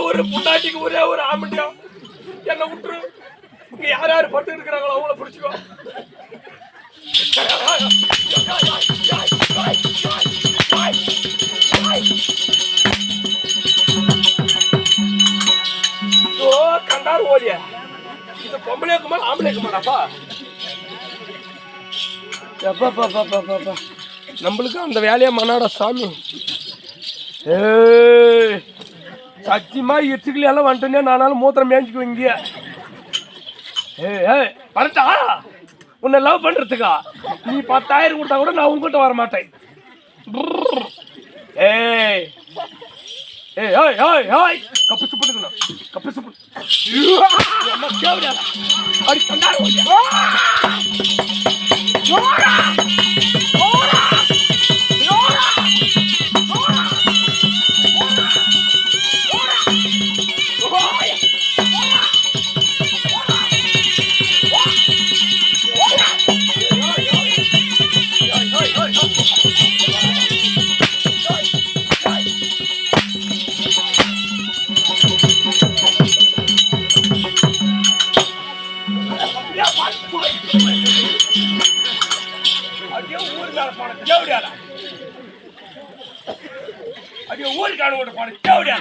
ஒரு புண்டாட்டிக்கு ஒரே ஒரு ஆம்பட்டியா என்ன விட்டுரு. இங்க யார் யார் பட்டு இருக்கிறாங்களோ அவங்கள பிடிச்சிக்கோ. கண்டாரு ஓடிய இது பொம்பளைக்கு மேல ஆம்பளைக்கு மேலாப்பா. நம்மளுக்கு அந்த வேலையை மனாட சாமி. சத்தியமா எச்சுக்கலையெல்லாம் வந்துட்டேனே நானாலும் மூத்திரம் மேய்ச்சிக்குவேன் இங்கே. வரட்டா உன்னை லவ் பண்றதுக்கா? நீ 10,000 கொடுத்தா கூட நான் உங்ககிட்ட வர மாட்டேன். கப்பு சுப்பிட்டுக்கணும் கப்பு சுப்பு அப்படி கண்டாரு. ஊருக்கான கூட போன தேவடியா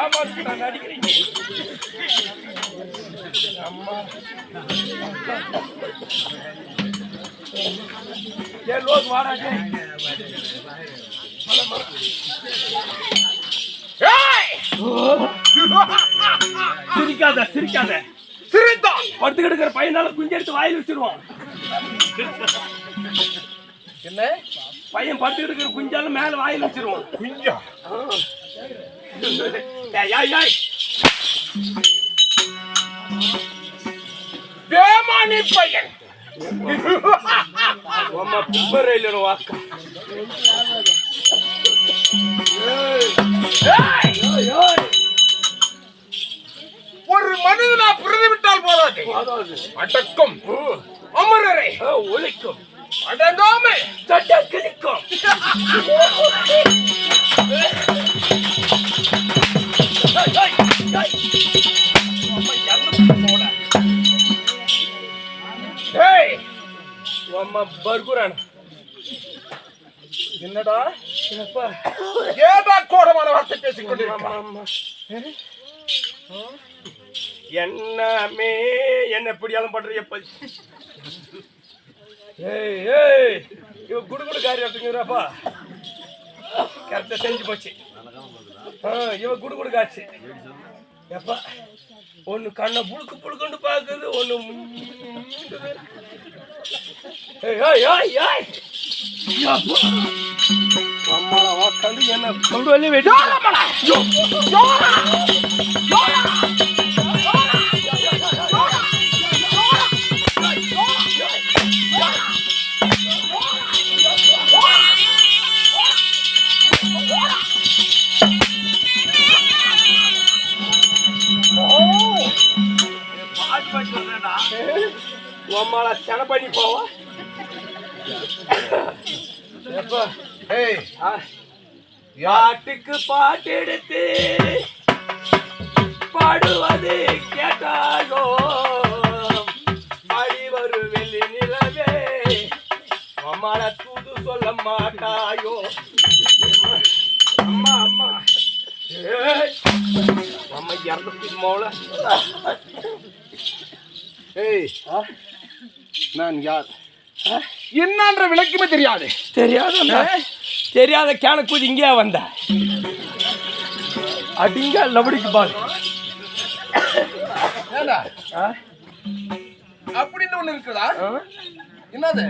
ஏமாத்துட்டாங்க அடிக்கிறீங்க. அம்மா ஏன் லோக் வாடாஜே சிரிக்காத சிரிக்காத சிரித்தா படுத்து கிடக்கிற பையனால குஞ்சு எடுத்து வாயில் வச்சிருவான். என்ன பையன் படுத்து இருக்கிற குஞ்சாலும் மேல வாயில் வச்சிருவோம். குஞ்சா வேமானி பையன் வாக்கா ஒரு மனிதனா பிறந்துவிட்டால் போதாது. அடக்கம் அமரரை ஒழிக்கும் அடங்காமை சட்ட கிழிக்கும். என்னடா ஏதா கோடமான வார்த்தை பேசிக் கொண்டிருக்க? என்னமே என்ன எப்படியாலும் பண்றியப்ப இவ குடுகுடு காரியப்பா கரெக்டா செஞ்சு போச்சு. இவ குடுகுடு காட்சி எப்பா ஒண்ணு கண்ணை புழுக்கு புழுக்குன்னு பாக்குது, ஒண்ணு அம்மால உக்காந்து என்ன கொண்டு வெடி அம்மாளா சென பண்ணி போவா. யாட்டுக்கு பாட்டு எடுத்து பாடுவது கேட்டாயோ அடி வரு வெள்ளி நிலவே அம்மாள தூது சொல்ல மாட்டாயோ. அம்மா அம்மா அம்மா இறந்து மோள. நான் யார் என்னன்ற விளக்குமே தெரியாது. தெரியாத கேன கூதி இங்கே வந்த அடிங்க லபடிக்கு பால் அப்படின்னு ஒண்ணு இருக்குதா? என்னது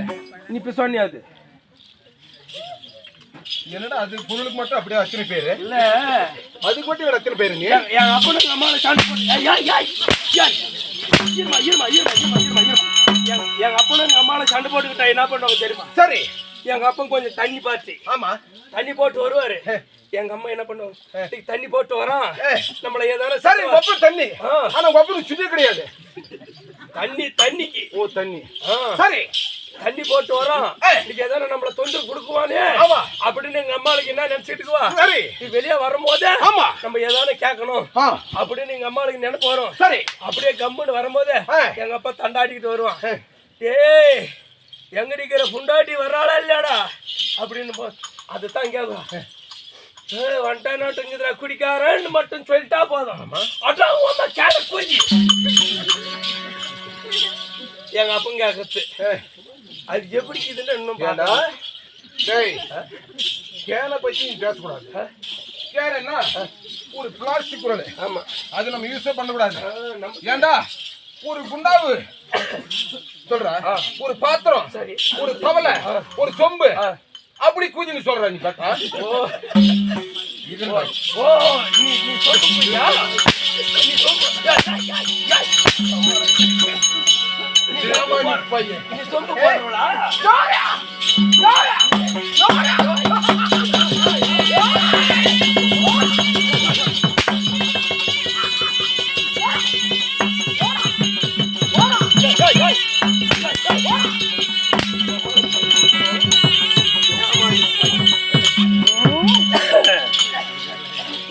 நீ இப்ப சொன்னியாது? என்னடா அது பொருளுக்கு மட்டும் அப்படியே அத்தனை பேரு இல்ல, அதுக்கு மட்டும் அத்தனை பேரு. என் அப்பனுக்கு அம்மாவை எங்க அப்பனும் அம்மாவை சண்டை போட்டுக்கிட்டா என்ன பண்ணுவாங்க தெரியுமா? சரி, எங்க அப்பன் கொஞ்சம் தண்ணி பாய்ச்சி, ஆமா தண்ணி போட்டு வருவாரு. எங்க அம்மா என்ன பண்ணுவாங்க, தண்ணி போட்டு வரோம் நம்மள ஏதாவது. சரி ஒப்பு தண்ணி, ஆனா ஒப்புக்கு சுத்தி கிடையாது தண்ணி தண்ணிக்கு. ஓ தண்ணி சரி. தண்ணி போட்டு வரோம் இன்னைக்கு ஏதாவது நம்மள தொந்தரவு கொடுக்குவானே அப்படின்னு எங்க அம்மாளுக்கு என்ன நினைச்சிட்டுக்குவா நீ வெளியே வரும்போது நம்ம ஏதாவது கேட்கணும் அப்படின்னு எங்க அம்மாளுக்கு நினைப்பு வரும் சரி அப்படியே கம்முன்னு வரும்போது எங்க அப்பா தண்டாடிக்கிட்டு வருவான் ஏய் எங்க நிக்கிற புண்டாட்டி வர்றாளா இல்லையாடா அப்படின்னு அதுதான் கேட்கும் வந்துட்டாட்டுங்குதுரா குடிக்காரன்னு மட்டும் சொல்லிட்டா போதும் அதான் கேட பூஜி எங்க அப்பன் கேட்கறது அது எப்படி இதுன்னு இன்னும் கேனை பத்தி பேசக்கூடாது கேனா ஒரு பிளாஸ்டிக் பொருள் ஆமா அது நம்ம யூஸே பண்ணக்கூடாது ஏண்டா ஒரு குண்டாவு சொல்ற ஒரு பாத்திரம் சரி ஒரு தவளை ஒரு சொம்பு அப்படி கூஜின்னு சொல்ற நீ கட்டா நீ சொல்லுயா நீ சொம்பு போடுறா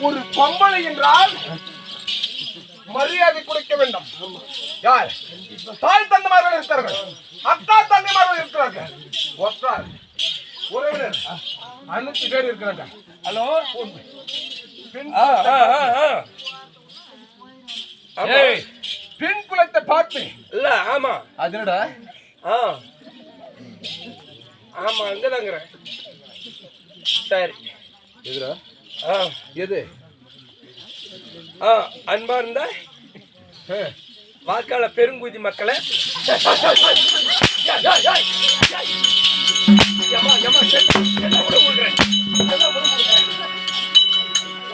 ஒரு பொம்பளை என்றால் மரியாதை கொடுக்க வேண்டும் யார் தாய் தந்தைமார்கள் இருக்கிறார்கள் அக்கா தந்தைமார்கள் இருக்கிறார்கள் ஒற்றார் உறவினர் அனைத்து பேர் இருக்கிறாங்க ஹலோ பெண் குலத்தை பார்த்து இல்ல ஆமா அதுடா ஆமா அங்கதாங்கிறேன் சரி எதுடா எது அன்பா இருந்தா வாக்காள பெருங்குதி மக்களை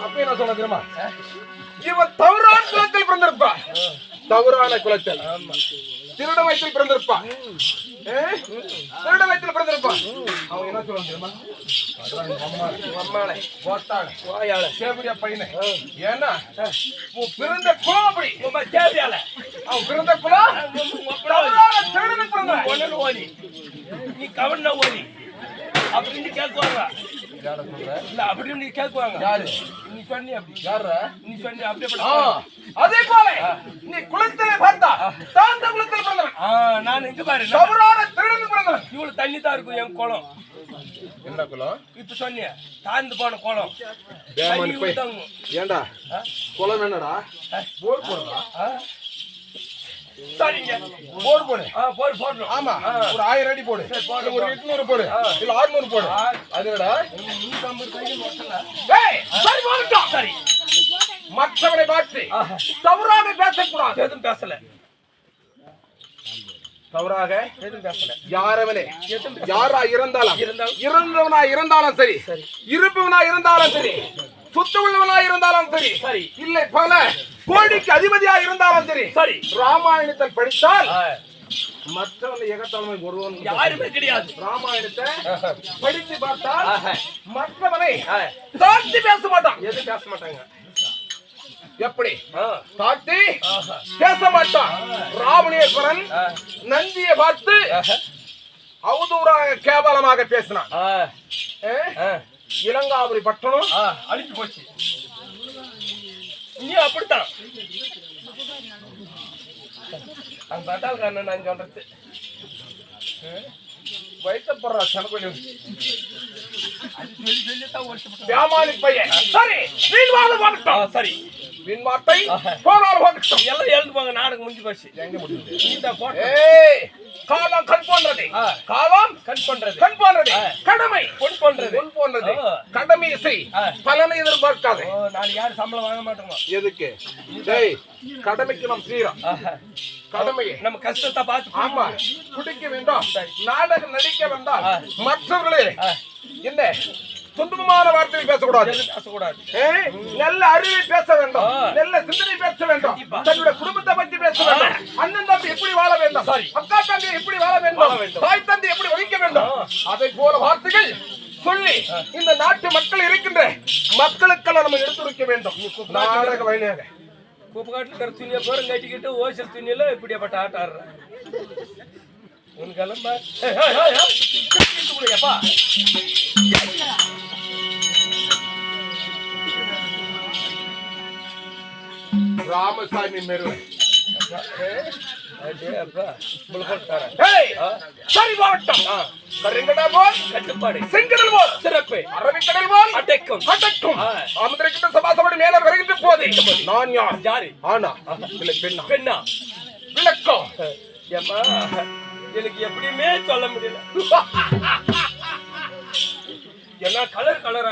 அப்ப என்ன சொல்ல தெரியுமா இவன் தவறான குலத்தில் பிறந்திருப்பா தவறான குலத்தில் திருட வயத்தில் பிறந்திருப்பா திருட வயத்தில் பிறந்திருப்பா அவன் என்ன சொல்ல தெரியுமா ஏன்னா பிறந்த குலம் அப்படி அவன் பிறந்த குலம் நீ கவர்ன ஓடி அப்படின்னு கேட்குவாங்க இல்ல அப்படின்னு கேட்குவாங்க யாரு நீ சொன்னி அப்படி யாரு நீ சொன்னி அப்படியே அதே போல நீ குளத்திலே பார்த்தா தாந்த குளத்தில் பிறந்தவன் நான் எங்க பாரு தவறான திருடனுக்கு பிறந்தவன் இவ்வளவு தண்ணி தான் இருக்கும் என் குளம் என்ன குளம் இப்ப சொன்னிய தாழ்ந்து போன குளம் ஏண்டா குளம் என்னடா போர் போடுறா சரிங்க போர் போடு போர் போடணும் ஆமா ஒரு 1000 அடி போடு ஒரு 800 போடு இல்ல 600 போடு அதுடா 150 சரி மற்றவரை பார்த்து தவறாக பேசக்கூடாது எதுவும் பேசல தவறாக எதுவும் பேசல யாரவனே யாரா இருந்தாலும் இறந்தவனா இருந்தாலும் சரி இருப்பவனா இருந்தாலும் சரி சுத்த உள்ளவனா இருந்தாலும் சரி சரி இல்லை பல கோடிக்கு அதிபதியா இருந்தாலும் சரி சரி ராமாயணத்தை படித்தால் மற்றவனை எகத்தவனை ஒருவன் யாருமே கிடையாது ராமாயணத்தை படித்து பார்த்தால் மற்றவனை தாழ்த்தி பேச மாட்டான் எதுவும் பேச மாட்டாங்க எப்படி தாழ்த்தி பேச மாட்டான் ராவணேஸ்வரன் நந்தியை பார்த்து அவதூறாக கேவலமாக பேசினான் இலங்காபுரி பட்டணம் அழிஞ்சு போச்சு நீ அப்படித்தான் அந்த பட்டால்காரன் நான் சொல்றது வைத்தப்படுறா சனப்பள்ளி வியாமானி பையன் சரி வீண்வாதம் வாங்கட்டும் சரி வீண்வார்த்தை போனாலும் வாங்கட்டும் எல்லாம் எழுந்து போங்க நாடகம் முடிஞ்சு போச்சு எங்க முடிஞ்சது இந்த போட்டோ காலம் கண் போன்றது காலம் கண் பண்றது கண் போன்றது கடமை பொன் பண்றது பொன் போன்றது கடமை செய் பலனை எதிர்பார்க்காது நான் யாரும் சம்பளம் வாங்க மாட்டோம் எதுக்கு டேய் கடமைக்கு நாம் செய்யறோம் கடமையை நம்ம கஷ்டத்தை பார்த்து ஆமா குடிக்க வேண்டாம் நாடகம் நடிக்க வேண்டாம் மற்றவர்களே என்ன சொந்தமான வார்த்தையை பேசக்கூடாது பேசக்கூடாது நல்ல அறிவை பேச வேண்டும் நல்ல சிந்தனை பேச வேண்டும் தன்னுடைய குடும்பத்தை பற்றி பேச வேண்டும் அண்ணன் தம்பி எப்படி வாழ வேண்டும் அக்கா தம்பி எப்படி வாழ வேண்டும் தாய் தந்தை எப்படி வகிக்க வேண்டும் அதை போல வார்த்தைகள் சொல்லி இந்த நாட்டு மக்கள் இருக்கின்ற மக்களுக்கெல்லாம் நம்ம எடுத்துரைக்க வேண்டும் நாடக வழியாக குப்பை காட்டுல துணியை பேரும் கட்டிக்கிட்டு ஓசல் துணியில இப்படியாப்பட்ட ஆட்ட ஆடுற உனக்கு எல்லாம் எப்பா ராமசாமி மெரு சரி மாவட்டம் கருங்கடா போல் கட்டுப்பாடு செங்கடல் போல் சிறப்பு அரபிக்கடல் போல் அடக்கம் அடக்கம் ஆமந்திரக்கிட்ட சபாசபடி மேல வருகின்ற போது நான் யார் யாரு ஆனா இல்ல பெண்ணா பெண்ணா விளக்கம் ஏம்மா எனக்கு எப்படியுமே சொல்ல முடியல ஏன்னா கலர் கலரா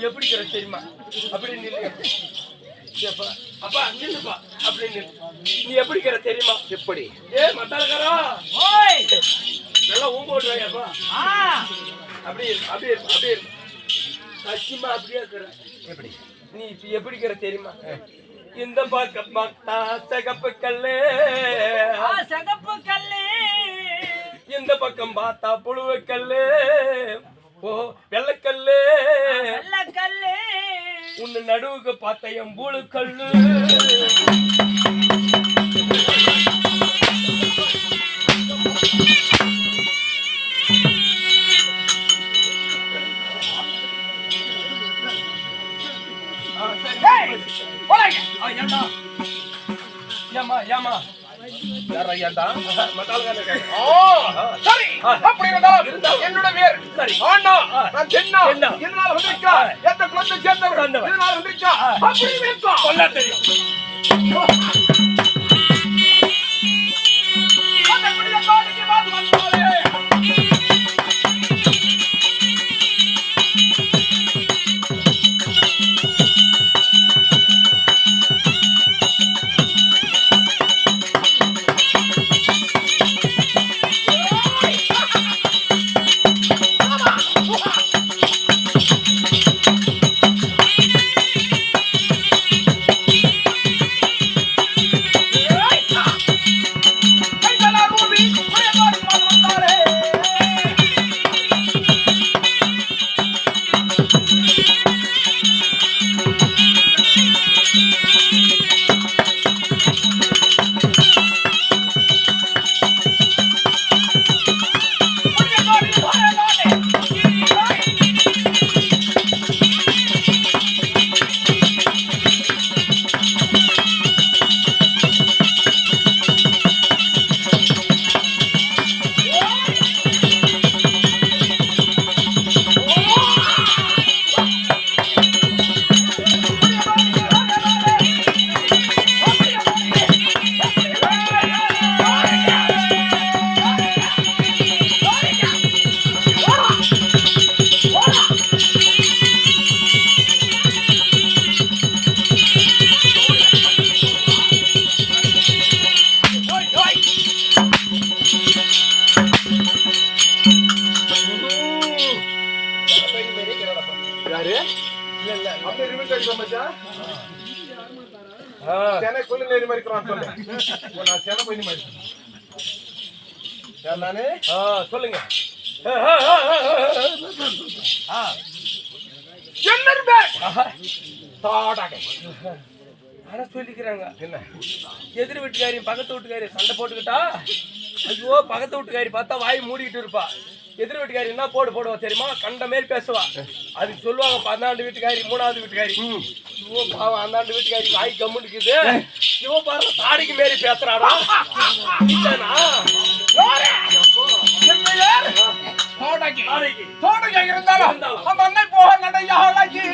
எப்படி தெரியுமா அப்படின்னு அப்பா நில்லுப்பா அப்படின்னு நீ எப்படி தெரியுமா எப்படி ஏ மத்தாலக்காரா நல்லா ஊம்போடுறாயப்பா அப்படியே சத்தியமா அப்படியே இருக்கிற எப்படி நீ இப்ப எப்படி தெரியுமா இந்த பக்கம் பார்த்தா சகப்பு கல்லு இந்த பக்கம் பார்த்தா புழுவ கல்லு ஓ வெள்ளக்கல்லு உன்னை நடுவுக்கு பார்த்த என் பூழு கல்லு ஏமா ஏமா என்னோட பேர் சரி ஆனா நான் சென்னா இதனால வந்திருக்கா எந்த குலத்தை சேர்ந்தவர் இதனால வந்திருக்கா அப்படி இருக்கா சொல்ல தெரியும் சொல்லுங்க ஆனா சொல்லிக்கிறாங்க என்ன எதிர் வீட்டுக்காரி பக்கத்து வீட்டுக்காரி சண்டை போட்டுக்கிட்டா ஐயோ பக்கத்து வீட்டுக்காரி பார்த்தா வாய் மூடிக்கிட்டு இருப்பா எதிர் வீட்டுக்காரி என்ன போடுவா தெரியுமா கண்ட மாரி பேசுவா அதுக்கு சொல்லுவாங்க 14 வீட்டுக்காரி 3வது வீட்டுக்காரி ஐயோ பாவம் அந்தாண்டு வீட்டுக்காரி வாய் கம்முனுக்குது ஐயோ பாரு தாடிக்கு மாரி பேசுறாடா இருந்தாலும் அந்த அன்னை போக நடையாளாகி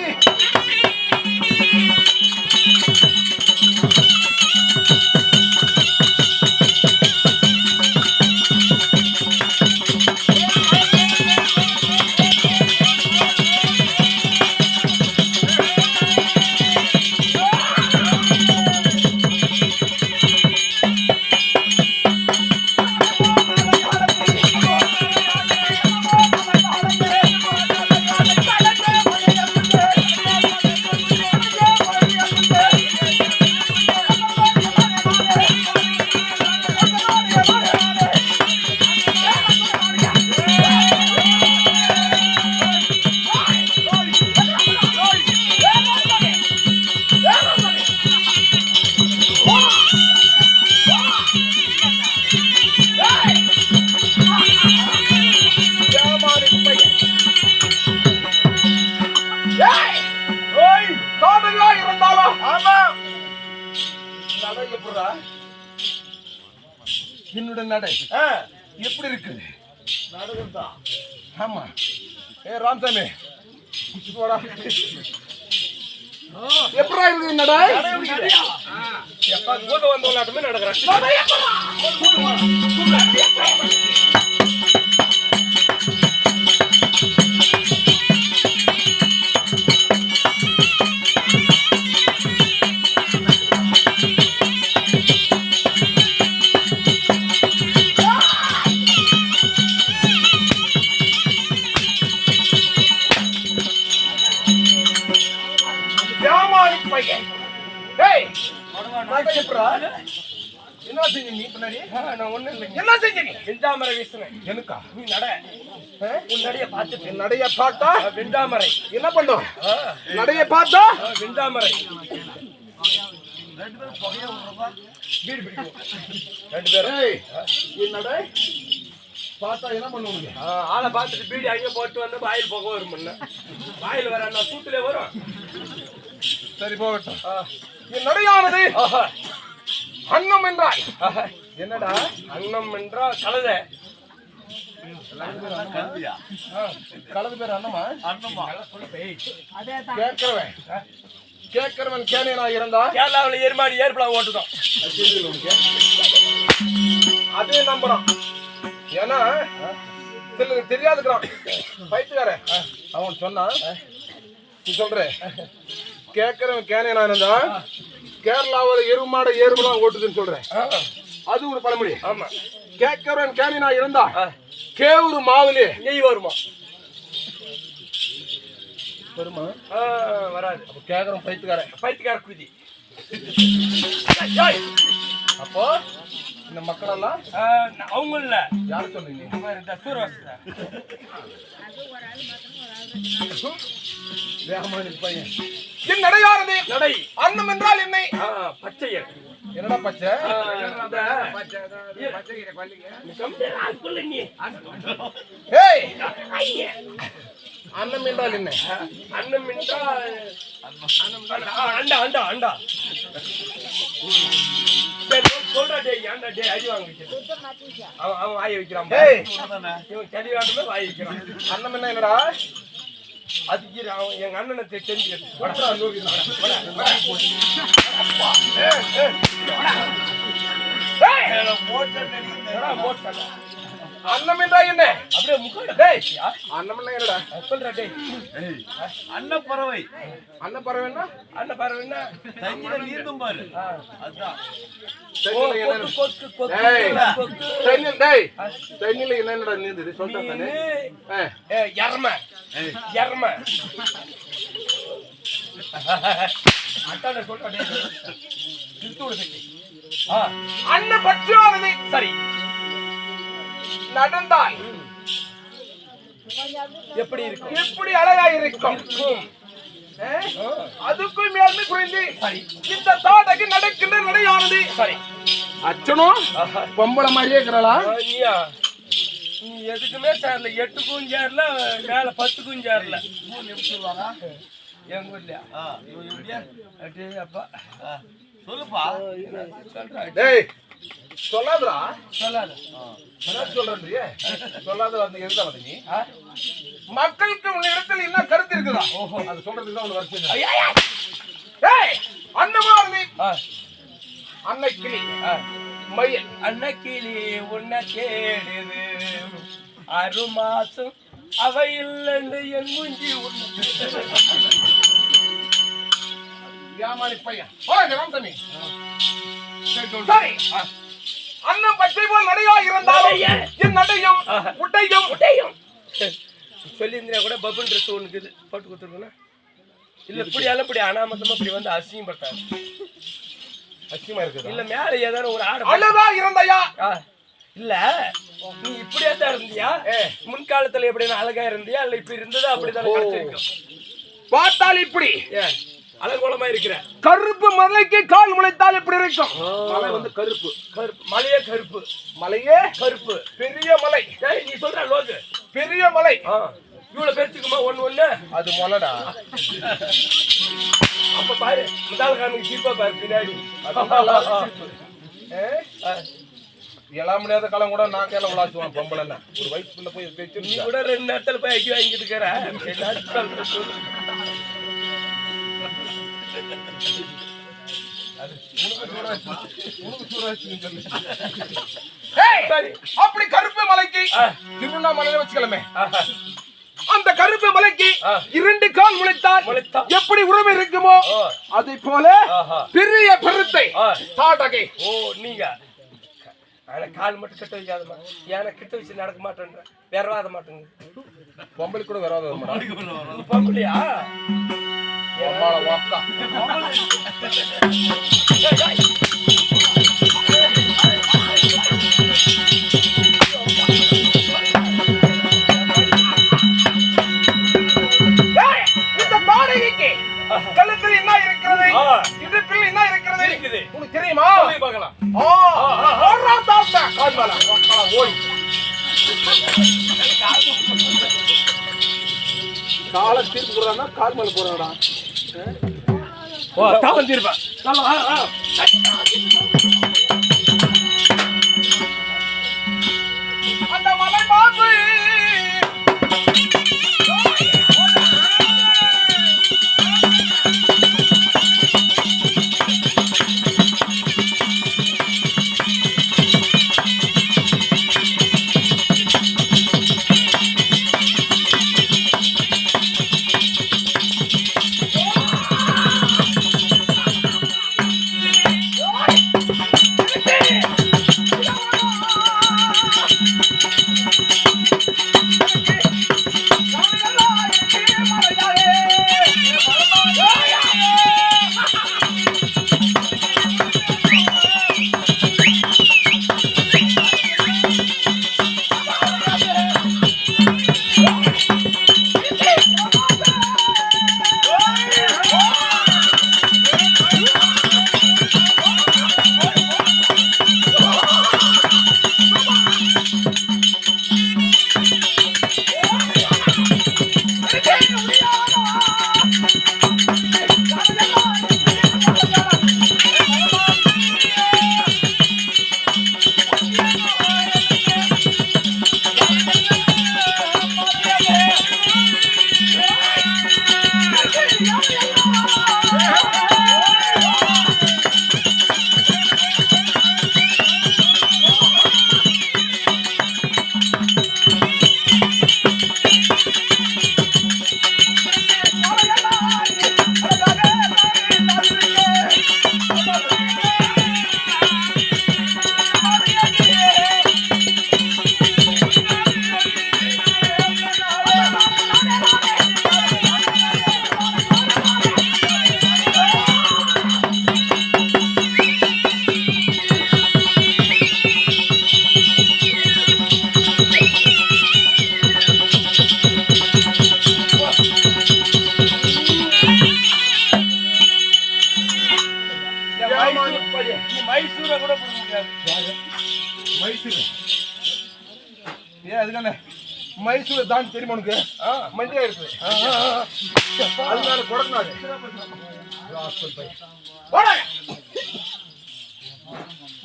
ஆமா. நடை எப்படிடா? என்னோட நடை எப்படி இருக்கு? நடக்குதான். ஆமா. ராமசாமி போடா. எப்படா இருக்கு நடை? எப்ப கூத வந்தவளாட்டமே நடக்கிறேன். என்ன செஞ்ச நீ பின்னாடி? நான் ஒண்ணும் இல்லைங்க. என்ன செஞ்ச நீ? வெண்டாமரை வீசுனேன். எனக்கா? நீ நட. உன் நடைய பார்த்துட்டு நடைய பார்த்தா வெண்டாமரை என்ன பண்ணும்? நடைய பார்த்தா வெண்டாமரை வீடு பிடிக்கும். ரெண்டு பேரும் என் நடை பார்த்தா என்ன பண்ணுவாங்க? ஆளை பார்த்துட்டு பீடி அங்கே போட்டு வந்து வாயில் போக வரும். முன்ன வாயில் வர நான் சூட்டுல வரும். சரி போகட்டும். என் நடையானது அன்னம் என்றாய். என்னடா அன்னம் என்றால் கலதை. கலது பேர் அண்ணமா? அண்ணமா. கேட்கிறவன் கேட்கிறவன் கேனியனா இருந்தா கேரளாவில் ஏர்மாடி ஏர்பிளான் ஓட்டுதான். அதே நம்புறான். ஏன்னா சிலருக்கு தெரியாதுக்கிறான் பைத்துக்கார. அவன் சொன்னான் நீ சொல்ற கேட்கிறவன் கேனியனா இருந்தா கேரளாவில் எருமாட ஏர்பிளான் ஓட்டுதுன்னு சொல்றேன். அது ஒரு பழமொழி. ஆமா. கேட்கிறவன் கேனியனா இருந்தா கேவுரு மாவுலே நெய் வருமா? வருமா? வராது. அப்ப கேக்குறோம் பைத்தியக்கார குதி. அப்போ இந்த மக்கள் எல்லாம் அவங்க இல்ல. யாரு சொல்றீங்க? இந்த சூரவாசத்தை பையன். என் நடையானது நடை. அன்னம் என்றால் என்னை பச்சையர். என்னடா பச்சை? ஏய் அன்னம் என்றால் என்ன? அன்னம் என்றால் அண்டா அண்டா அண்டா. சொல்றா டேய் ஏன்டா டேய் அடி வாங்க. அவன் வாயை வைக்கிறான். இவன் கடி வாட்டுமே வாயை வைக்கிறான். அன்னம் என்ன என்னடா? அது எங்க அண்ணனை தெரிஞ்சு அன்னம் என்றா என்ன? அப்படியே முக்காடு. அன்னம் என்னடா? சொல்றா டேய். அன்னப்பறவை. அன்னப்பறவைன்னா அன்னப்பறவைன்னா தண்ணியில நீந்தும் பாரு. அதான் தண்ணியில என்னடா நீந்துது? சொல்றேன் எரம எரம அட்டாட சொல்றா டேய். அன்ன பட்சியானது சரி நடந்தால் எப்படி இருக்கும்? எப்படி அழகா இருக்கும். அதுக்கும் மேல்மை குறைந்து இந்த தாடகை நடக்கின்ற நடையானது சரி. அச்சனும் பொம்பளை மாதிரியே இருக்கிறாளா? நீ எதுக்குமே சேரல. 8க்கும் சேரல, மேல 10க்கும் சேரல. எங்க ஊர்லயா? அப்பா சொல்லுப்பா. டேய் சொல்லாதடா. சொல்லாத. சொல்றேன் சொல்லாத வந்து எதுதான் வந்து நீ மக்களுக்கு உன்ன இடத்துல என்ன கருத்து இருக்குதா? அது சொல்றதுக்கு தான் உனக்கு வருஷம். ஏய் அன்னமாரதி அன்னைக்கிளி மயில் அன்னைக்கிளி உன்னை தேடுது 6 மாசம் அவை இல்லைன்னு என் குஞ்சி வியாமாரி பையன் ராமசாமி. சரி அன்னம் பச்சை போல் நடையா இருந்தாலும் என் நடையும் உடையும் உடையும் சொல்லியிருந்தா கூட பபுள் ட்ரெஸ் ஒண்ணுக்குது போட்டு கொடுத்துருக்கோன்னா இல்ல இப்படி எல்லாம் இப்படி அனாமத்தமா இப்படி வந்து அசிங்கப்பட்டாங்க. அசிங்கமா இருக்குது. இல்ல மேல ஏதாவது ஒரு ஆடு அழகா இருந்தாயா? இல்ல நீ இப்படியே தான் இருந்தியா? முன்காலத்துல எப்படின்னா அழகா இருந்தியா? இல்ல இப்படி இருந்ததா? அப்படிதான் கிடைச்சிருக்கும். பார்த்தால் இப்படி அலங்கோலமா இருக்கிற கருப்பு மலைக்கு கால் முளைத்தால் எப்படி இருக்கும்? மலை வந்து கருப்பு. கருப்பு மலையே கருப்பு. மலையே கருப்பு. பெரிய மலை. நீ சொல்ற லோகு பெரிய மலை இவ்வளவு பேச்சுக்குமா? ஒண்ணு அது மொளடா. அப்ப பாரு முதல் காமிக்கு சிரிப்பா பாரு பின்னாடி. எல்லாம் முடியாத காலம் கூட நான் கேள விளாசுவான் பொம்பளைன்னா ஒரு வயசுக்குள்ள போய் பேச்சு நீ கூட 2 நேரத்துல போய் அடி வாங்கிட்டு இருக்கிற. அப்படி கருப்பு மலைக்கு திருவண்ணாமலையில வச்சுக்கலாமே. அந்த கருப்பு மலைக்கு 2 கால் முளைத்தால் எப்படி உரிமை இருக்குமோ அதை போல பெரிய பெருத்தை தாடகை. ஓ நீங்க கால் மட்டும் கட்ட வைக்காதமா, ஏன்னா கிட்ட வச்சு நடக்க மாட்டேன்ற வேறவாத மாட்டேங்க. பொம்பளை கூட வராத பொம்பளையா வாக்கா கழுத்தில் என்ன இருக்கிறது, இடுப்பில் என்ன இருக்கிறது உனக்கு தெரியுமா? பார்க்கலாம். காலை தீர்ப்பு போறான்னா கால் மேல போறாடா. தாவல் தீர்ப்பா அந்த மலை பாம்பு மைசூரை கூட போட முடியாது. மைசூர் ஏன் அதுக்கான மைசூர் தான் தெரியுமா உனக்கு? மண்டியா இருக்கு அதனால கொடநாடு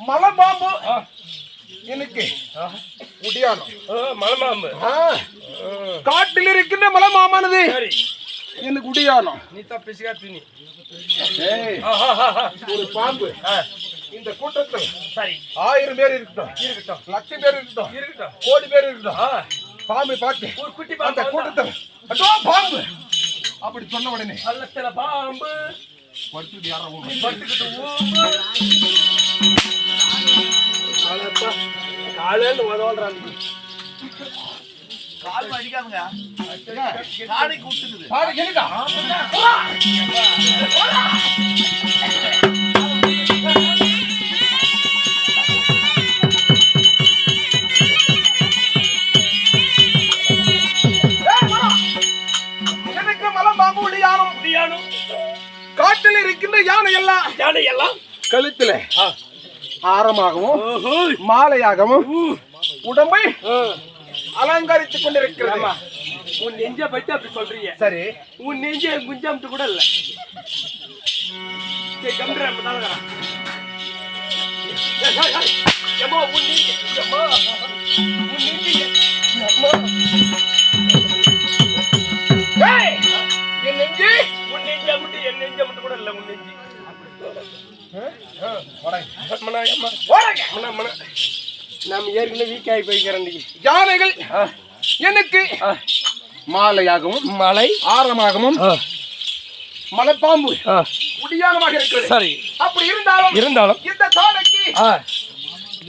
மலை பாம்பு எனக்கு உடியானம் மலமாம்பு காட்டில் இருக்கின்ற மலை மாமானது எனக்கு உடியானம். நீ தான் பிசிகா தினி ஒரு பாம்பு இந்த கூட்டத்தில் சரி 1000 பேர் இருக்கட்டும், லட்சம் பேர் இருக்கட்டும், கோடி பேர் இருக்கட்டும், பாம்பு பார்த்து ஒரு குட்டி அந்த பாம்பு கூட்டத்தில் அதோ பாம்பு அப்படி சொன்ன உடனே பள்ளத்துல பாம்பு படுத்துட்டு யாரும் படுத்துக்கிட்டு ஊம்பு காலையில உதவுறாங்க. கால் அடிக்காதுங்க, காடைக்கு விட்டுக்குது. பாடு கேளுக்கா எனக்கு மலம் பாம்பு உடியானம் காட்டில் இருக்கின்ற யானை எல்லாம் கழுத்துல ஆரமாகவும் மாலையாகவும் உடம்பை அலங்கரித்துக் கொண்டிருக்கிறது. உன் நெஞ்ச பத்தி அப்படி சொல்றீங்க. சரி உன் நெஞ்ச குஞ்சாமத்து கூட இல்ல. சரி கம்பீரா தானடா ஏம்மா உன்னி அம்மா உன்னி அம்மா ஏய் என் நெஞ்சு உன் நெஞ்ச மட்டும் என் நெஞ்ச மட்டும் கூட இல்ல உன் நெஞ்சு மனா அம்மா ஓடுங்க மனா மனா நாம் ஏற்கனவே வீக் ஆகி போய்க்கிறேன் யானைகள் எனக்கு மாலையாகவும் மலை ஆரமாகவும் மலைப்பாம்பு குடியானமாக இருக்கிறது சரி அப்படி இருந்தாலும் இருந்தாலும் இந்த தாடைக்கு